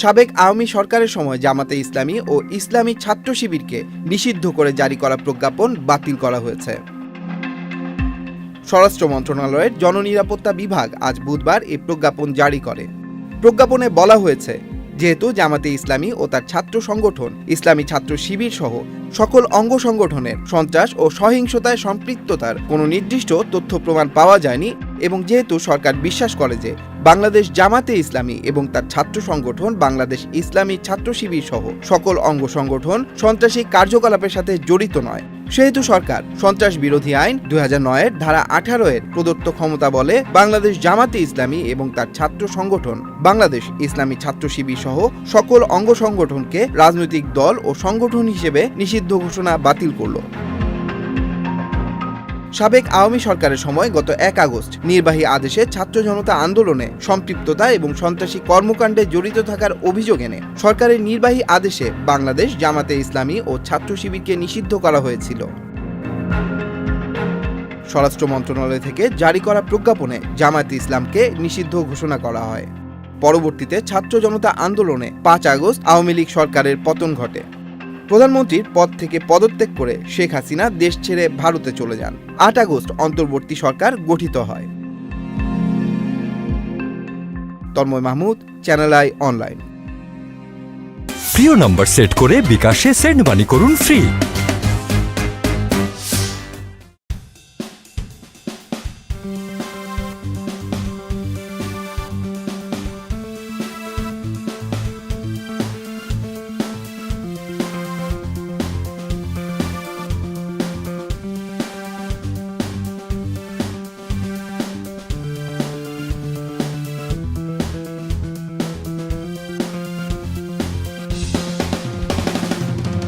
সাবেক আওয়ামী সরকারের সময় জামাতে ইসলামী ও ইসলামী ছাত্র শিবিরকে নিষিদ্ধ করে জারি করা প্রজ্ঞাপন বাতিল করা হয়েছে। স্বরাষ্ট্র মন্ত্রণালয়ের জননিরাপত্তা বিভাগ আজ বুধবার এই প্রজ্ঞাপন জারি করে। প্রজ্ঞাপনে বলা হয়েছে, যেহেতু জামাতে ইসলামী ও তার ছাত্র সংগঠন ইসলামী ছাত্র শিবির সহ সকল অঙ্গ সংগঠনের সন্ত্রাস ও সহিংসতায় সম্পৃক্ততার কোনো নির্দিষ্ট তথ্য প্রমাণ পাওয়া যায়নি এবং যেহেতু সরকার বিশ্বাস করে যে বাংলাদেশ জামাতে ইসলামী এবং তার ছাত্র সংগঠন বাংলাদেশ ইসলামী ছাত্র শিবির সহ সকল অঙ্গ সংগঠন সন্ত্রাসী কার্যকলাপের সাথে জড়িত নয়, সেহেতু সরকার সন্ত্রাস বিরোধী আইন 2009-এর ধারা 18-এর প্রদত্ত ক্ষমতা বলে বাংলাদেশ জামাতে ইসলামী এবং তার ছাত্র সংগঠন বাংলাদেশ ইসলামী ছাত্র শিবির সহ সকল অঙ্গ সংগঠনকে রাজনৈতিক দল ও সংগঠন হিসেবে নিষিদ্ধ ঘোষণা বাতিল করল। সাবেক আওয়ামী সরকারের সময় গত 1 আগস্ট নির্বাহী আদেশে ছাত্র জনতা আন্দোলনে সম্পৃক্ততা এবং সন্ত্রাসী কর্মকাণ্ডে জড়িত থাকার অভিযোগ এনে সরকারের নির্বাহী আদেশে বাংলাদেশ জামাতে ইসলামী ও ছাত্র শিবিরকে নিষিদ্ধ করা হয়েছিল। স্বরাষ্ট্র মন্ত্রণালয় থেকে জারি করা প্রজ্ঞাপনে জামাতে ইসলামকে নিষিদ্ধ ঘোষণা করা হয়। পরবর্তীতে ছাত্র জনতা আন্দোলনে 5 আগস্ট আওয়ামী লীগ সরকারের পতন ঘটে। প্রধানমন্ত্রীর পদ থেকে পদত্যাগ করে শেখ হাসিনা দেশ ছেড়ে ভারতে চলে যান। 8 আগস্ট অন্তর্বর্তী সরকার গঠিত হয়। তন্ময় মাহমুদ, চ্যানেল আই অনলাইন। প্রিয় নম্বর সেট করে বিকাশে সেন্ড মানি করুন ফ্রি।